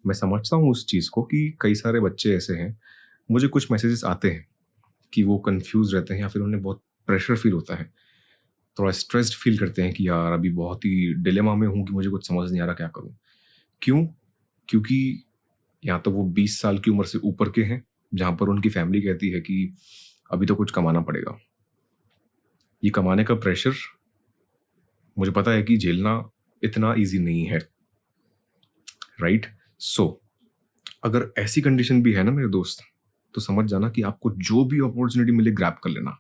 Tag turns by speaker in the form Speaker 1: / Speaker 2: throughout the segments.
Speaker 1: मैं समझता हूँ उस चीज़ को कि कई सारे बच्चे ऐसे हैं, मुझे कुछ मैसेजेस आते हैं कि वो कन्फ्यूज़ रहते हैं या फिर उन्हें बहुत प्रेशर फ़ील होता है। थोड़ा स्ट्रेस्ड फ़ील करते हैं कि यार अभी बहुत ही डिलेमा में हूँ कि मुझे कुछ समझ नहीं आ रहा क्या करूँ? क्यों? क्योंकि या तो वो 20 साल की उम्र से ऊपर के हैं, जहाँ पर उनकी फैमिली कहती है कि अभी तो कुछ कमाना पड़ेगा। ये कमाने का प्रेशर मुझे पता है कि झेलना इतना ईज़ी नहीं है, राइट? सो अगर ऐसी कंडीशन भी है ना मेरे दोस्त, तो समझ जाना कि आपको जो भी अपॉर्च्युनिटी मिले ग्रैब कर लेना।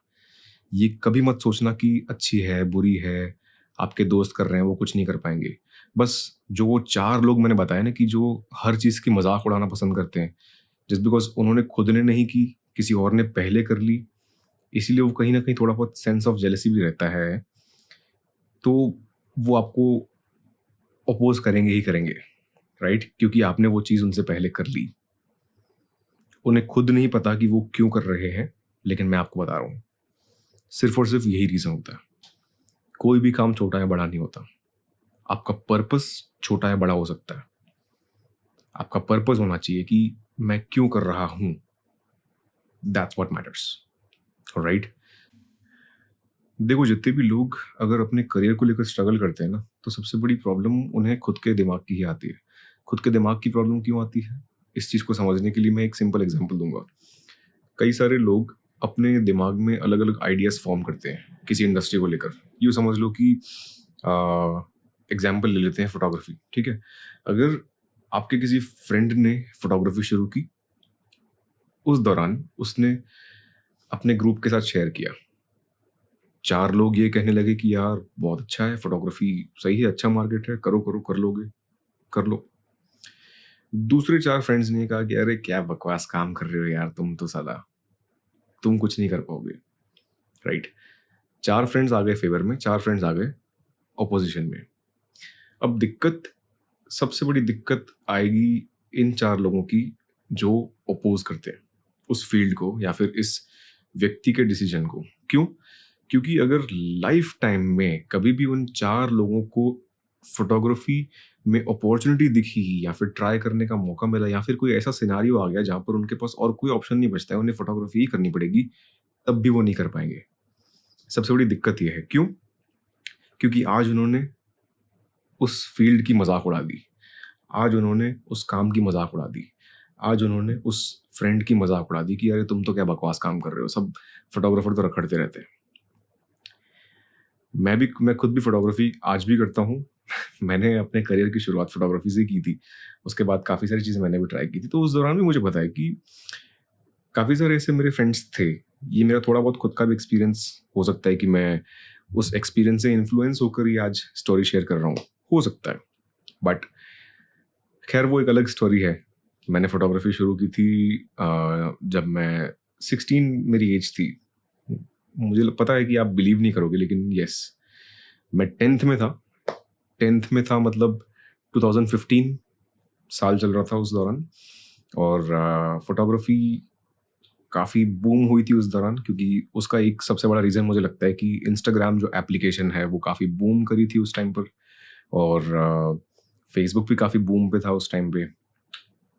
Speaker 1: ये कभी मत सोचना कि अच्छी है, बुरी है, आपके दोस्त कर रहे हैं, वो कुछ नहीं कर पाएँगे। बस जो वो 4 लोग मैंने बताए ना कि जो हर चीज़ की मज़ाक उड़ाना पसंद करते हैं, जस्ट बिकॉज़ उन्होंने खुद ने नहीं की, किसी और ने पहले कर ली, इसीलिए वो कहीं न कहीं थोड़ा बहुत सेंस ऑफ जेलसी भी रहता है, तो वो आपको अपोज़ करेंगे ही करेंगे, राइट? क्योंकि आपने वो चीज़ उनसे पहले कर ली। उन्हें खुद नहीं पता कि वो क्यों कर रहे हैं, लेकिन मैं आपको बता रहा हूँ, सिर्फ़ और सिर्फ़ यही रीज़न होता है। कोई भी काम छोटा या बड़ा नहीं होता। आपका पर्पस छोटा या बड़ा हो सकता है। आपका पर्पस होना चाहिए कि मैं क्यों कर रहा हूँ, दैट्स व्हाट मैटर्स, ऑलराइट? देखो जितने भी लोग अगर अपने करियर को लेकर स्ट्रगल करते हैं ना, तो सबसे बड़ी प्रॉब्लम उन्हें खुद के दिमाग की ही आती है। खुद के दिमाग की प्रॉब्लम क्यों आती है? इस चीज़ को समझने के लिए मैं एक सिंपल एग्ज़ाम्पल दूँगा। कई सारे लोग अपने दिमाग में अलग-अलग आइडियाज़ फ़ॉर्म करते हैं, किसी इंडस्ट्री को लेकर। यूँ समझ लो कि एग्ज़ाम्पल ले लेते हैं फ़ोटोग्राफ़ी, ठीक है? अगर आपके किसी फ्रेंड ने फ़ोटोग्राफ़ी शुरू की, उस दौरान उसने अपने ग्रुप के साथ शेयर किया। 4 लोग ये कहने लगे कि यार बहुत अच्छा है, फ़ोटोग्राफ़ी सही है, अच्छा मार्केट है, करो, करो, कर लोगे, कर लो। दूसरे 4 फ्रेंड्स ने कहा कि अरे क्या बकवास काम कर रहे हो यार तुम तो साला, तुम कुछ नहीं कर पाओगे, राइट? 4 फ्रेंड्स आ गए फ़ेवर में, 4 फ्रेंड्स आ गए ऑपोज़िशन में। अब सबसे बड़ी दिक्कत आएगी इन 4 लोगों की जो अपोज़ करते हैं, उस फ़ील्ड को या फिर इस व्यक्ति के डिसीज़न को। क्यों? क्योंकि अगर लाइफ़ टाइम में कभी भी उन 4 लोगों को फ़ोटोग्राफ़ी में अपॉर्च्युनिटी दिखी या फिर ट्राई करने का मौका मिला या फिर कोई ऐसा सिनेरियो आ गया जहाँ पर उनके पास और कोई ऑप्शन नहीं बचता है, उन्हें फ़ोटोग्राफ़ी ही करनी पड़ेगी, तब भी वो नहीं कर पाएँगे। सबसे बड़ी दिक्कत ये है, क्यों? क्योंकि आज उन्होंने उस फ़ील्ड की मज़ाक उड़ा दी। आज उन्होंने उस काम की मज़ाक उड़ा दी। आज उन्होंने उस फ्रेंड की मज़ाक उड़ा दी कि अरे तुम तो क्या बकवास काम कर रहे हो, सब फ़ोटोग्राफ़र तो रखड़ते रहते हैं। मैं खुद भी फ़ोटोग्राफ़ी आज भी करता हूँ। मैंने अपने करियर की शुरुआत फ़ोटोग्राफ़ी से की थी। उसके बाद काफ़ी सारी चीज़ें मैंने भी ट्राई की थी। तो उस दौरान भी मुझे पता है कि काफ़ी सारे ऐसे मेरे फ्रेंड्स थे। ये मेरा थोड़ा बहुत खुद का भी एक्सपीरियंस हो सकता है कि मैं उस एक्सपीरियंस से इन्फ्लुएंस होकर ही आज स्टोरी शेयर कर रहा हूँ। हो सकता है। बट खैर वो एक अलग स्टोरी है। मैंने फ़ोटोग्राफ़ी शुरू की थी जब मैं 16 मेरी एज थी। मुझे पता है कि आप बिलीव नहीं करोगे लेकिन येस, मैं 10th में था। 10th में था मतलब 2015 साल चल रहा था उस दौरान और फ़ोटोग्राफ़ी काफ़ी बूम हुई थी उस दौरान क्योंकि उसका एक सबसे बड़ा रीज़न मुझे लगता है कि इंस्टाग्राम जो एप्लीकेशन है वो काफ़ी बूम करी थी उस टाइम पर और फ़ेसबुक भी काफ़ी बूम पे था उस टाइम पे।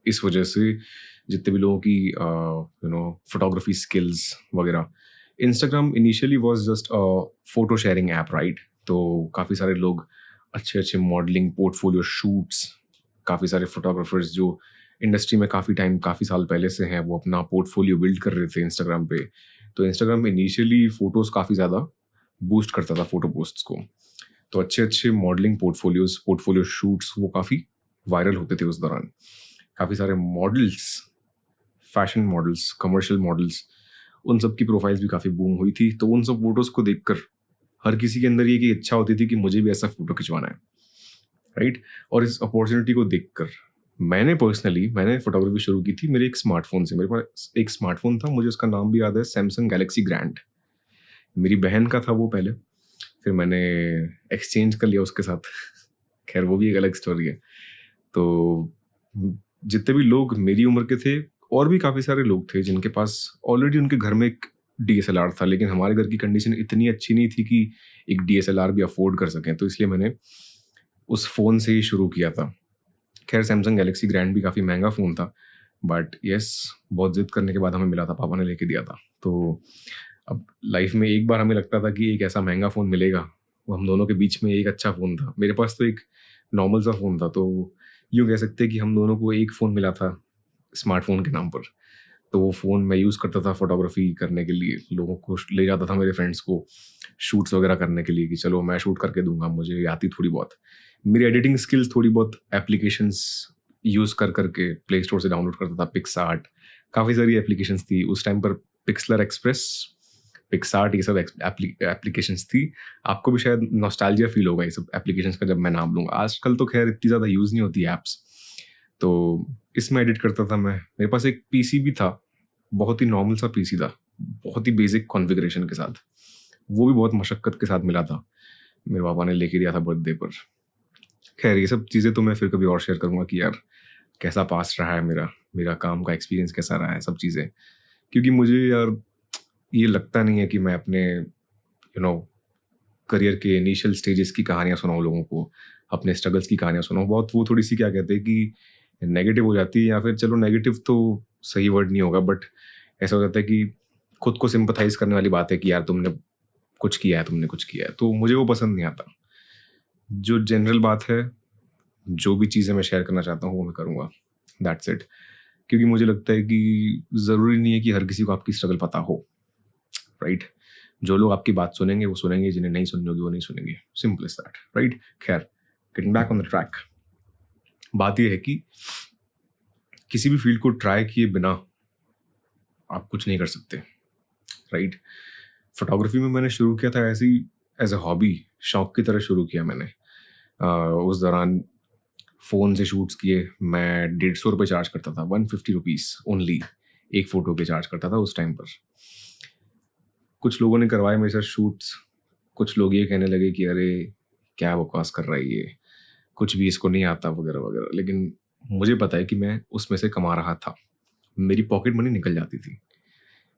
Speaker 1: इस वजह से जितने भी लोगों की फ़ोटोग्राफ़ी स्किल्स वगैरह Instagram initially was just a photo sharing app right? तो काफ़ी सारे लोग अच्छे-अच्छे मॉडलिंग पोर्टफ़ोलियो शूट्स काफ़ी सारे फ़ोटोग्राफ़र्स जो इंडस्ट्री में काफ़ी साल पहले से हैं, वो अपना पोर्टफ़ोलियो बिल्ड कर रहे थे इंस्टाग्राम पे। तो इंस्टाग्राम इनिशियली फ़ोटोज़ काफ़ी ज़्यादा बूस्ट करता था फ़ोटो पोस्ट्स को। तो अच्छे-अच्छे मॉडलिंग पोर्टफ़ोलियो शूट्स वो काफ़ी वायरल होते थे उस दौरान। काफ़ी सारे models, fashion models, commercial models, उन सब की प्रोफाइल्स भी काफ़ी बूम हुई थी। तो उन सब फ़ोटोज़ को देखकर हर किसी के अंदर ये की इच्छा होती थी कि मुझे भी ऐसा फ़ोटो खिंचवाना है, राइट? और इस अपॉर्च्युनिटी को देखकर मैंने फ़ोटोग्राफ़ी शुरू की थी मेरे एक स्मार्टफ़ोन से। मेरे पास एक स्मार्टफ़ोन था, मुझे उसका नाम भी याद है सैमसंग गैलेक्सी ग्रैंड। मेरी बहन का था वो पहले, फिर मैंने एक्सचेंज कर लिया उसके साथ। खैर वो भी एक अलग स्टोरी है। तो जितने भी लोग मेरी उम्र के थे और भी काफ़ी सारे लोग थे जिनके पास ऑलरेडी उनके घर में एक डीएसएलआर था, लेकिन हमारे घर की कंडीशन इतनी अच्छी नहीं थी कि एक डीएसएलआर भी अफ़ोर्ड कर सकें, तो इसलिए मैंने उस फ़ोन से ही शुरू किया था। खैर सैमसंग गैलेक्सी ग्रैंड भी काफ़ी महंगा फ़ोन था, बट येस, बहुत ज़िद करने के बाद हमें मिला था, पापा ने लेके दिया था। तो अब लाइफ में एक बार हमें लगता था कि एक ऐसा महंगा फ़ोन मिलेगा, वो हम दोनों के बीच में एक अच्छा फ़ोन था। मेरे पास तो एक नॉर्मल सा फ़ोन था, तो यूँ कह सकते हैं कि हम दोनों को एक फ़ोन मिला था स्मार्टफ़ोन के नाम पर। तो वो फ़ोन मैं यूज़ करता था फ़ोटोग्राफ़ी करने के लिए, लोगों को ले जाता था, मेरे फ्रेंड्स को शूट्स वगैरह करने के लिए कि चलो मैं शूट करके दूँगा, मुझे आती थोड़ी बहुत। मेरी एडिटिंग स्किल्स थोड़ी बहुत एप्लीकेशंस यूज़ कर के प्ले स्टोर से डाउनलोड करता था, पिक्सआर्ट, काफ़ी सारी एप्लीकेशंस थी उस टाइम पर, पिक्सलर एक्सप्रेस, पिक्सआर्ट, ये सब एप्लीकेशंस थी। आपको भी शायद नॉस्टैल्जिया फ़ील होगा ये सब एप्लीकेशंस का जब मैं नाम लूँगा। आजकल तो खैर इतनी ज़्यादा यूज़ नहीं होती ऐप्स, तो इसमें एडिट करता था मैं। मेरे पास एक पीसी भी था, बहुत ही नॉर्मल सा पीसी था, बहुत ही बेसिक कॉन्फ़िगरेशन के साथ। वो भी बहुत मशक्कत के साथ मिला था, मेरे पापा ने लेके दिया था बर्थडे पर। खैर ये सब चीज़ें तो मैं फिर कभी और शेयर करूँगा कि यार कैसा पास्ट रहा है मेरा, मेरा काम का एक्सपीरियंस कैसा रहा है, सब चीज़ें। क्योंकि मुझे यार ये लगता नहीं है कि मैं अपने करियर के इनिशियल स्टेजेस की कहानियाँ सुनाऊँ लोगों को, अपने स्ट्रगल्स की कहानियाँ सुनाऊँ। बहुत वो थोड़ी-सी क्या कहते हैं कि नेगेटिव हो जाती है, या फिर चलो नेगेटिव तो सही वर्ड नहीं होगा, बट ऐसा हो जाता है कि खुद को सिम्पैथाइज़ करने वाली बात है कि यार तुमने कुछ किया है, तुमने कुछ किया है। तो मुझे वो पसंद नहीं आता। जो जनरल बात है, जो भी चीज़ें मैं शेयर करना चाहता हूँ वो मैं करूँगा, दैट्स इट। क्योंकि मुझे लगता है कि ज़रूरी नहीं है कि हर किसी को आपकी स्ट्रगल पता हो, राइट? जो लोग आपकी बात सुनेंगे वो सुनेंगे, जिन्हें नहीं सुननी होगी वो नहीं सुनेंगे, सिंपल एज़ दैट, राइट? खैर, getting back on the track, बात ये है कि किसी भी फील्ड को ट्राई किए बिना आप कुछ नहीं कर सकते, राइट? फोटोग्राफी में मैंने शुरू किया था ऐसे ही एज़ अ हॉबी, शौक की तरह शुरू किया मैंने। उस दौरान फ़ोन से शूट्स किए, मैं ₹150 चार्ज करता था, ₹150 ओनली, एक फ़ोटो के चार्ज करता था उस टाइम पर। कुछ लोगों ने करवाए मेरे साथ शूट्स, कुछ लोग ये कहने लगे कि अरे! क्या बकवास कर रहा है ये, कुछ भी इसको नहीं आता वगैरह-वगैरह। लेकिन मुझे पता है कि मैं उसमें से कमा रहा था, मेरी पॉकेट मनी निकल जाती थी।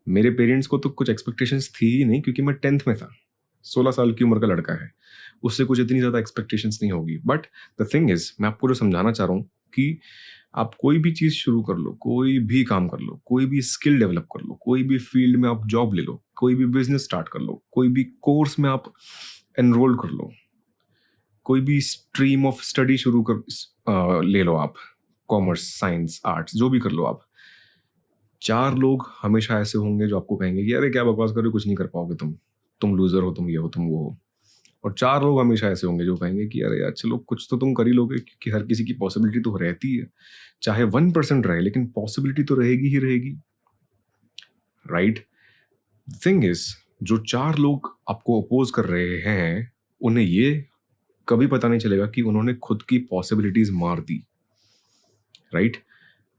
Speaker 1: मेरे पेरेंट्स को तो कुछ एक्सपेक्टेशंस थी ही नहीं, क्योंकि मैं 10th में था, 16 साल की उम्र का लड़का है, उससे कुछ इतनी ज़्यादा एक्सपेक्टेशंस नहीं होगी। बट द थिंग इज़, मैं आपको जो समझाना चाह रहा हूँ कि आप कोई भी चीज़ शुरू कर लो, कोई भी काम कर लो, कोई भी स्किल डेवलप कर लो, कोई भी फील्ड में आप जॉब ले लो, कोई भी बिज़नेस स्टार्ट कर लो, कोई भी कोर्स में आप एनरोल कर लो, कोई भी स्ट्रीम ऑफ स्टडी शुरू ले लो आप, कॉमर्स, साइंस, आर्ट्स, जो भी कर लो आप। 4 लोग हमेशा ऐसे होंगे जो आपको कहेंगे कि अरे क्या बकवास कर रहे हो, कुछ नहीं कर पाओगे तुम लूज़र हो, तुम ये हो, तुम वो हो। और 4 लोग हमेशा ऐसे होंगे जो कहेंगे कि अरे यार चलो कुछ तो तुम कर ही लोगे, क्योंकि हर किसी की पॉसिबिलिटी तो रहती है। चाहे 1% रहे, लेकिन पॉसिबिलिटी तो रहेगी ही रहेगी, राइट? थिंग इज़, जो 4 लोग आपको अपोज़ कर रहे हैं, उन्हें ये कभी पता नहीं चलेगा कि उन्होंने खुद की पॉसिबिलिटीज़ मार दी, राइट?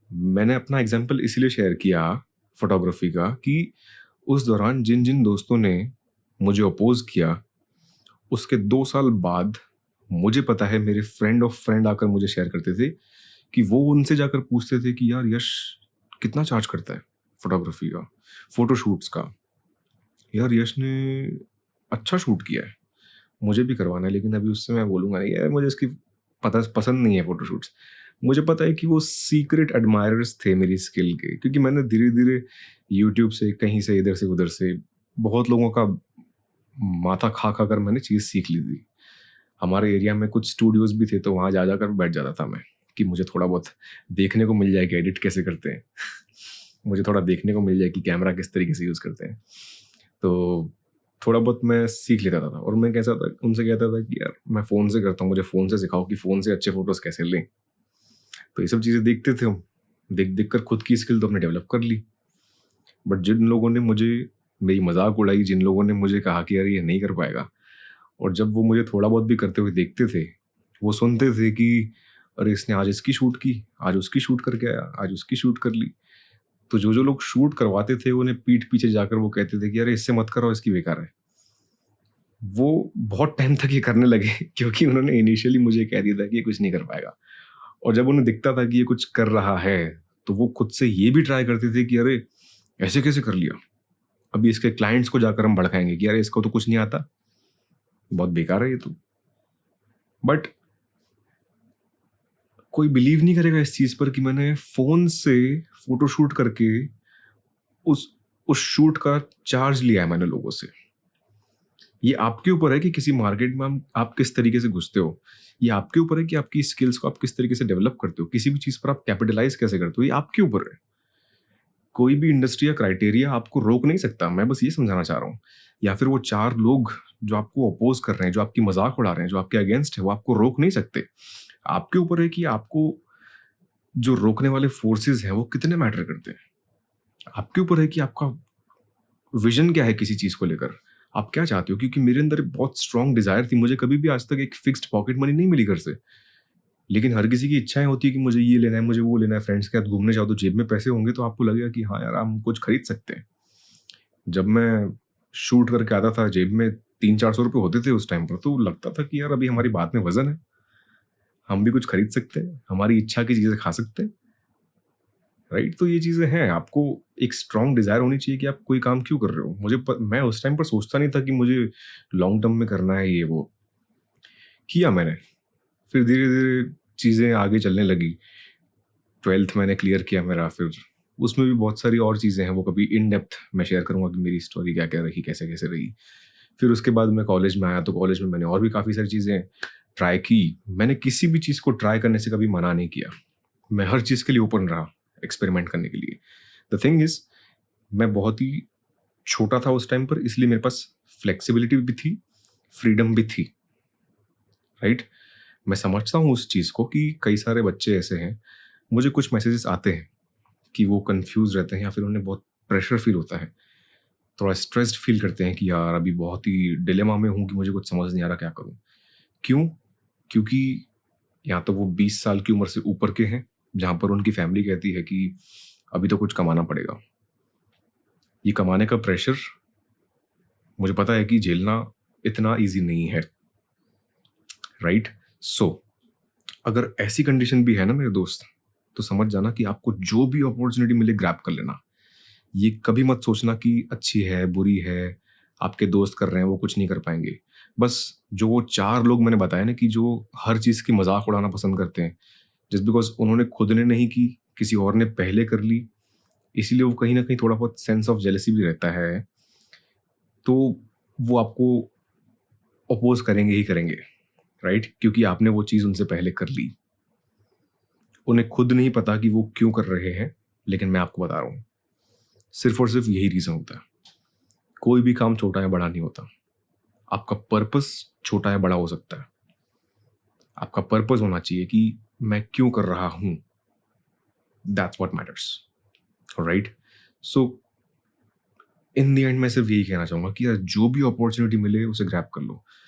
Speaker 1: मैंने अपना एग्ज़ाम्पल इसीलिए शेयर किया फ़ोटोग्राफ़ी का कि उस दौरान जिन-जिन दोस्तों ने मुझे अपोज़ किया, उसके 2 साल बाद मुझे पता है मेरे फ्रेंड ऑफ फ्रेंड आकर मुझे शेयर करते थे कि वो उनसे जाकर पूछते थे कि यार यश कितना चार्ज करता है फ़ोटोग्राफ़ी का, फ़ोटो शूट्स का? यार यश ने अच्छा शूट किया है, मुझे भी करवाना है, लेकिन अभी उससे मैं बोलूँगा नहीं यार, मुझे इसकी पसंद नहीं है फ़ोटो शूट्स। मुझे पता है कि वो सीक्रेट एडमायरर्स थे मेरी स्किल के, क्योंकि मैंने धीरे-धीरे यूट्यूब से, कहीं से, इधर से उधर से बहुत लोगों का माथा खा कर मैंने चीज़ सीख ली थी। हमारे एरिया में कुछ स्टूडियोज़ भी थे, तो वहाँ जा कर बैठ जाता था मैं कि मुझे थोड़ा बहुत देखने को मिल जाए कि एडिट कैसे करते हैं। मुझे थोड़ा देखने को मिल जाए कि कैमरा किस तरीके से यूज़ करते हैं। तो थोड़ा बहुत मैं सीख लेता था, और मैं कैसा था, उनसे कहता था कि यार मैं फ़ोन से करता हूँ, मुझे फ़ोन से सिखाओ कि फ़ोन से अच्छे फ़ोटोज़ कैसे लें। तो ये सब चीज़ें देखते थे हम, देख-देख कर खुद की स्किल तो हमने डेवलप कर ली। बट जिन लोगों ने मुझे मेरी मज़ाक उड़ाई, जिन लोगों ने मुझे कहा कि यार ये नहीं कर पाएगा, और जब वो मुझे थोड़ा बहुत भी करते हुए देखते थे, वो सुनते थे कि अरे इसने आज इसकी शूट की, आज उसकी शूट करके आया, आज उसकी शूट कर ली। तो जो लोग शूट करवाते थे, उन्हें पीठ पीछे जाकर वो कहते थे कि अरे इससे मत करो, इसकी बेकार है। वो बहुत टाइम तक ये करने लगे क्योंकि उन्होंने इनिशियली मुझे कह दिया था कि ये कुछ नहीं कर पाएगा। और जब उन्हें दिखता था कि ये कुछ कर रहा है, तो वो खुद से ये भी ट्राई करते थे कि अरे ऐसे कैसे कर लिया? अभी इसके क्लाइंट्स को जाकर हम भड़काएँगे कि अरे इसको तो कुछ नहीं आता, बहुत बेकार है ये तो। बट कोई बिलीव नहीं करेगा इस चीज़ पर कि मैंने फ़ोन से फ़ोटोशूट करके उस उस शूट का चार्ज लिया है मैंने लोगों से। ये आपके ऊपर है कि किसी मार्केट में आप किस तरीके से घुसते हो। ये आपके ऊपर है कि आपकी स्किल्स को आप किस तरीके से डेवलप करते हो। किसी भी चीज़ पर आप कैपिटलाइज़ कैसे करते हो, ये आपके ऊपर है। कोई भी इंडस्ट्री या क्राइटेरिया आपको रोक नहीं सकता, मैं बस ये समझाना चाह रहा हूँ। या फिर वो 4 लोग जो आपको अपोज़ कर रहे हैं, जो आपकी मज़ाक उड़ा रहे हैं, जो आपके अगेंस्ट है, वो आपको रोक नहीं सकते। आपके ऊपर है कि आपको जो रोकने वाले फोर्सेस हैं, वो कितने मैटर करते हैं। आपके ऊपर है कि आपका विज़न क्या है किसी चीज़ को लेकर। आप क्या चाहते हो? क्योंकि मेरे अंदर बहुत स्ट्रॉन्ग डिज़ायर थी। मुझे कभी भी आज तक एक फिक्स्ड पॉकेट मनी नहीं मिली घर से। लेकिन हर किसी की इच्छाएँ होती है कि मुझे ये लेना है, मुझे वो लेना है। फ्रेंड्स के साथ घूमने जाओ तो जेब में पैसे होंगे तो आपको लगेगा कि हाँ यार, हम कुछ खरीद सकते हैं। जब मैं शूट करके आता था, जेब में 300-400 रुपए होते थे उस टाइम पर, तो लगता था कि यार अभी हमारी बात में वज़न है। हम भी कुछ खरीद सकते हैं, हमारी इच्छा की चीज़ें खा सकते हैं, राइट? तो ये चीज़ें हैं, आपको एक स्ट्रॉन्ग डिज़ायर होनी चाहिए कि आप कोई काम क्यों कर रहे हो। मैं उस टाइम पर सोचता नहीं था कि मुझे लॉन्ग टर्म में करना है ये वो। किया मैंने, फिर धीरे-धीरे चीज़ें आगे चलने लगी। 12th मैंने क्लियर किया मेरा, फिर उसमें भी बहुत सारी और चीज़ें हैं, वो कभी इन डेप्थ मैं शेयर करूँगा कि मेरी स्टोरी क्या-क्या रही, कैसे-कैसे रही। फिर उसके बाद मैं कॉलेज में आया, तो कॉलेज में मैंने और भी काफ़ी सारी चीज़ें ट्राई की। मैंने किसी भी चीज़ को ट्राई करने से कभी मना नहीं किया। मैं हर चीज़ के लिए ओपन रहा एक्सपेरिमेंट करने के लिए। द थिंग इज़, मैं बहुत ही छोटा था उस टाइम पर, इसलिए मेरे पास फ्लेक्सिबिलिटी भी थी, फ्रीडम भी थी, राइट? मैं समझता हूँ उस चीज़ को कि कई सारे बच्चे ऐसे हैं, मुझे कुछ मैसेजेस आते हैं कि वो कन्फ्यूज़ रहते हैं या फिर उन्हें बहुत प्रेशर फ़ील होता है। थोड़ा स्ट्रेस्ड फ़ील करते हैं कि यार अभी बहुत ही डिलेमा में हूँ कि मुझे कुछ समझ नहीं आ रहा क्या करूँ? क्यों? क्योंकि या तो वो 20 साल की उम्र से ऊपर के हैं, जहाँ पर उनकी फैमिली कहती है कि अभी तो कुछ कमाना पड़ेगा। ये कमाने का प्रेशर मुझे पता है कि झेलना इतना ईज़ी नहीं है, राइट? सो अगर ऐसी कंडीशन भी है ना मेरे दोस्त, तो समझ जाना कि आपको जो भी अपॉर्च्युनिटी मिले ग्रैब कर लेना। ये कभी मत सोचना कि अच्छी है, बुरी है, आपके दोस्त कर रहे हैं, वो कुछ नहीं कर पाएँगे। बस जो वो 4 लोग मैंने बताया ना कि जो हर चीज़ की मज़ाक उड़ाना पसंद करते हैं, जस्ट बिकॉज़ उन्होंने खुद ने नहीं की, किसी और ने पहले कर ली, इसीलिए वो कहीं न कहीं थोड़ा बहुत सेंस ऑफ जेलसी भी रहता है, तो वो आपको अपोज़ करेंगे ही करेंगे, राइट? क्योंकि आपने वो चीज़ उनसे पहले कर ली। उन्हें खुद नहीं पता कि वो क्यों कर रहे हैं, लेकिन मैं आपको बता रहा हूँ। सिर्फ़ और सिर्फ़ यही रीज़न होता है। कोई भी काम छोटा या बड़ा नहीं होता। आपका पर्पस छोटा या बड़ा हो सकता है। आपका पर्पस होना चाहिए कि मैं क्यों कर रहा हूँ, that's what matters, alright? So in the end मैं सिर्फ़ यही कहना चाहूँगा कि यार जो भी अपॉर्च्युनिटी मिले उसे ग्रैब कर लो।